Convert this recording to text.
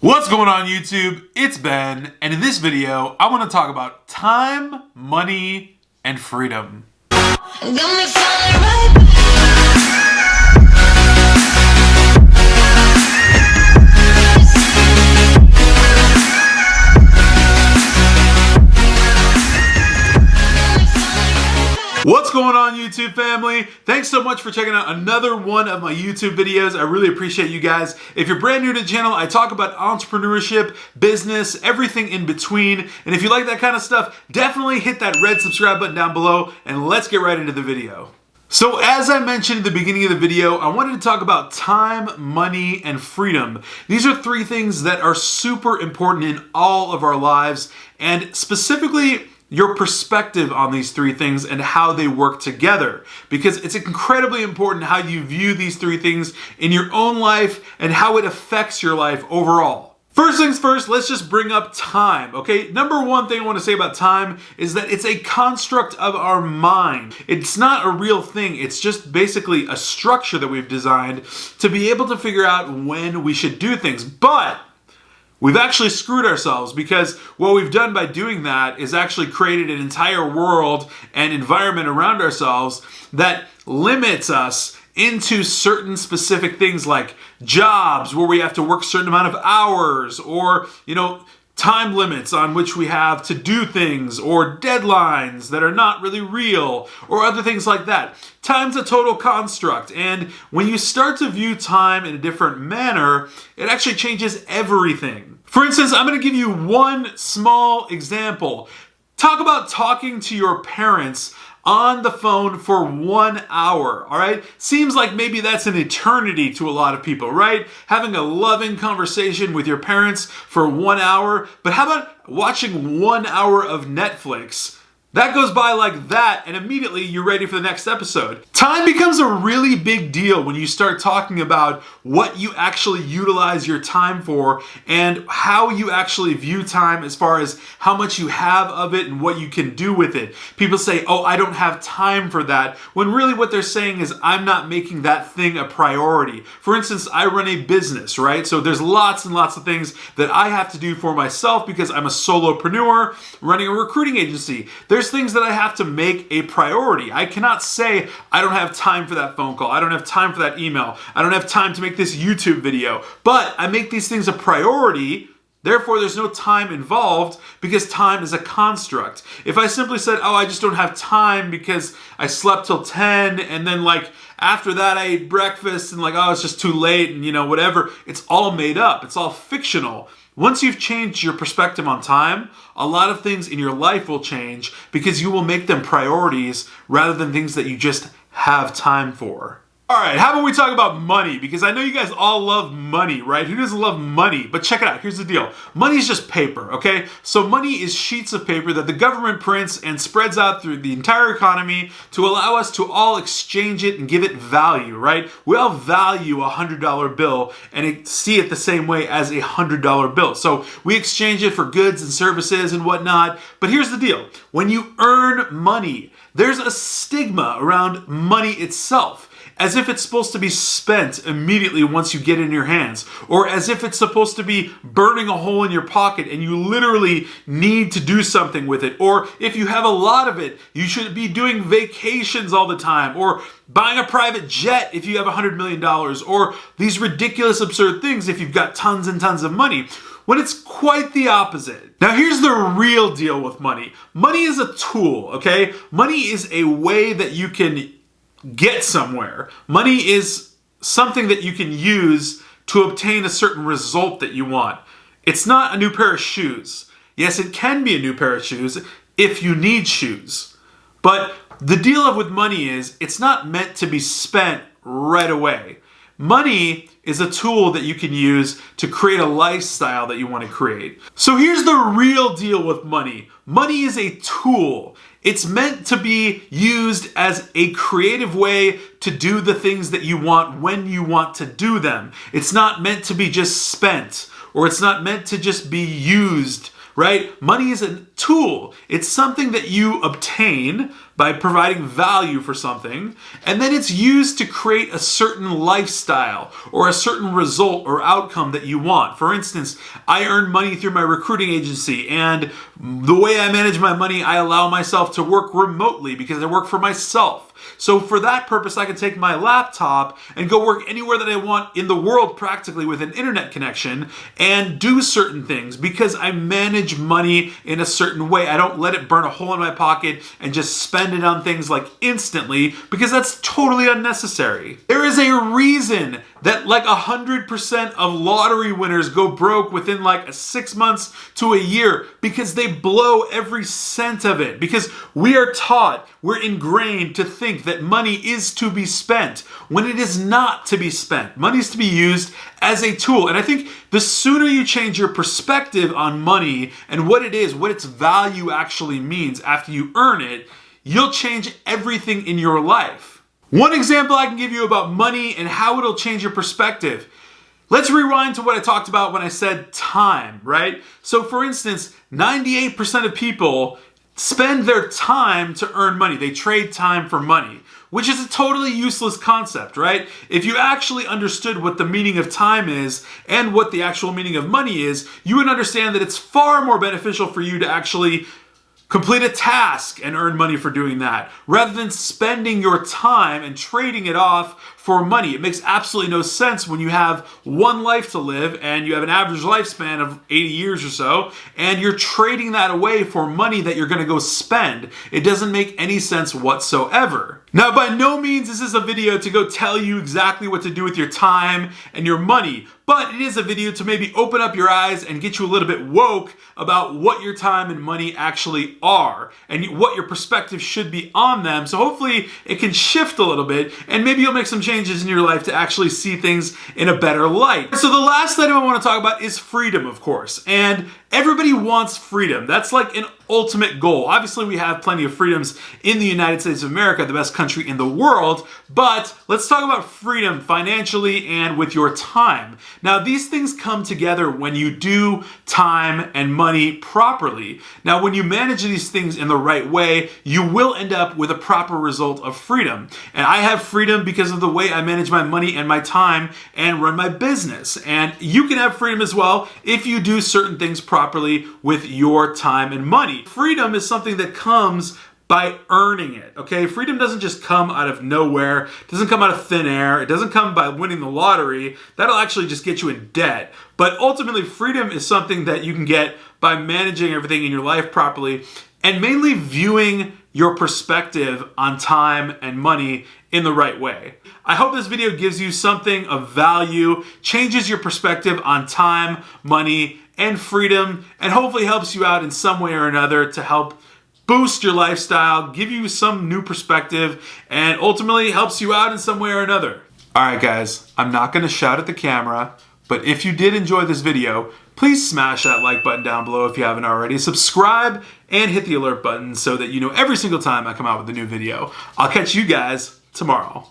What's going on YouTube? It's Ben, and in this video, I want to talk about time, money, and freedom. What's going on YouTube family? Thanks so much for checking out another one of my YouTube videos. I really appreciate you guys. If you're brand new to the channel, I talk about entrepreneurship, business, everything in between. And if you like that kind of stuff, definitely hit that red subscribe button down below and let's get right into the video. So as I mentioned at the beginning of the video, I wanted to talk about time, money, and freedom. These are three things that are super important in all of our lives, and specifically your perspective on these three things and how they work together, because it's incredibly important how you view these three things in your own life and how it affects your life overall. First things first, let's just bring up time, okay? Number one thing I want to say about time is that it's a construct of our mind. It's not a real thing. It's just basically a structure that we've designed to be able to figure out when we should do things. But we've actually screwed ourselves, because what we've done by doing that is actually created an entire world and environment around ourselves that limits us into certain specific things like jobs where we have to work a certain amount of hours, or, time limits on which we have to do things, or deadlines that are not really real, or other things like that. Time's a total construct, and when you start to view time in a different manner, it actually changes everything. For instance, I'm going to give you one small example. Talk about talking to your parents on the phone for 1 hour, all right? Seems like maybe that's an eternity to a lot of people, right? Having a loving conversation with your parents for 1 hour, but how about watching 1 hour of Netflix? That goes by like that, and immediately you're ready for the next episode. Time becomes a really big deal when you start talking about what you actually utilize your time for and how you actually view time as far as how much you have of it and what you can do with it. People say, oh, I don't have time for that, when really what they're saying is, I'm not making that thing a priority. For instance, I run a business, right? So there's lots and lots of things that I have to do for myself because I'm a solopreneur running a recruiting agency. There's things that I have to make a priority. I cannot say, I don't have time for that phone call. I don't have time for that email. I don't have time to make this YouTube video. But I make these things a priority. Therefore, there's no time involved because time is a construct. If I simply said, oh, I just don't have time because I slept till 10 and then after that I ate breakfast and oh, it's just too late and whatever. It's all made up. It's all fictional. Once you've changed your perspective on time, a lot of things in your life will change because you will make them priorities rather than things that you just have time for. All right, how about we talk about money? Because I know you guys all love money, right? Who doesn't love money? But check it out, here's the deal. Money is just paper, okay? So money is sheets of paper that the government prints and spreads out through the entire economy to allow us to all exchange it and give it value, right? We all value a $100 bill and see it the same way as a $100 bill. So we exchange it for goods and services and whatnot. But here's the deal. When you earn money, there's a stigma around money itself, as if it's supposed to be spent immediately once you get it in your hands, or as if it's supposed to be burning a hole in your pocket and you literally need to do something with it. Or if you have a lot of it, you should be doing vacations all the time, or buying a private jet if you have $100 million, or these ridiculous, absurd things if you've got tons and tons of money, when it's quite the opposite. Now here's the real deal with money. Money is a tool, okay? Money is a way that you can get somewhere. Money is something that you can use to obtain a certain result that you want. It's not a new pair of shoes. Yes, it can be a new pair of shoes if you need shoes. But the deal with money is it's not meant to be spent right away. Money is a tool that you can use to create a lifestyle that you want to create. So here's the real deal with money. Money is a tool. It's meant to be used as a creative way to do the things that you want when you want to do them. It's not meant to be just spent, or it's not meant to just be used right? Money is a tool. It's something that you obtain by providing value for something, and then it's used to create a certain lifestyle or a certain result or outcome that you want. For instance, I earn money through my recruiting agency, and the way I manage my money, I allow myself to work remotely because I work for myself. So for that purpose, I can take my laptop and go work anywhere that I want in the world practically with an internet connection and do certain things because I manage money in a certain way. I don't let it burn a hole in my pocket and just spend it on things like instantly because that's totally unnecessary. There is a reason that like 100% of lottery winners go broke within like 6 months to a year because they blow every cent of it. Because we are taught, we're ingrained to think that money is to be spent when it is not to be spent. Money is to be used as a tool. And I think the sooner you change your perspective on money and what it is, what its value actually means after you earn it, you'll change everything in your life. One example I can give you about money and how it'll change your perspective. Let's rewind to what I talked about when I said time, right? So for instance, 98% of people spend their time to earn money. They trade time for money, which is a totally useless concept, right? If you actually understood what the meaning of time is and what the actual meaning of money is, you would understand that it's far more beneficial for you to actually complete a task and earn money for doing that, rather than spending your time and trading it off for money. It makes absolutely no sense when you have one life to live and you have an average lifespan of 80 years or so, and you're trading that away for money that you're gonna go spend. It doesn't make any sense whatsoever. Now, by no means is this a video to go tell you exactly what to do with your time and your money, but it is a video to maybe open up your eyes and get you a little bit woke about what your time and money actually are and what your perspective should be on them. So hopefully it can shift a little bit and maybe you'll make some changes in your life to actually see things in a better light. So the last item I want to talk about is freedom, of course. And everybody wants freedom. That's like an ultimate goal. Obviously, we have plenty of freedoms in the United States of America, the best country in the world, but let's talk about freedom financially and with your time. Now, these things come together when you do time and money properly. Now, when you manage these things in the right way, you will end up with a proper result of freedom. And I have freedom because of the way I manage my money and my time and run my business. And you can have freedom as well if you do certain things properly with your time and money. Freedom is something that comes by earning it, okay? Freedom doesn't just come out of nowhere. It doesn't come out of thin air. It doesn't come by winning the lottery. That'll actually just get you in debt. But ultimately, freedom is something that you can get by managing everything in your life properly and mainly viewing your perspective on time and money in the right way. I hope this video gives you something of value, changes your perspective on time, money, and freedom, and hopefully helps you out in some way or another to help boost your lifestyle, give you some new perspective, and ultimately helps you out in some way or another. All right, guys, I'm not going to shout at the camera, but if you did enjoy this video, please smash that like button down below if you haven't already. Subscribe and hit the alert button so that you know every single time I come out with a new video. I'll catch you guys tomorrow.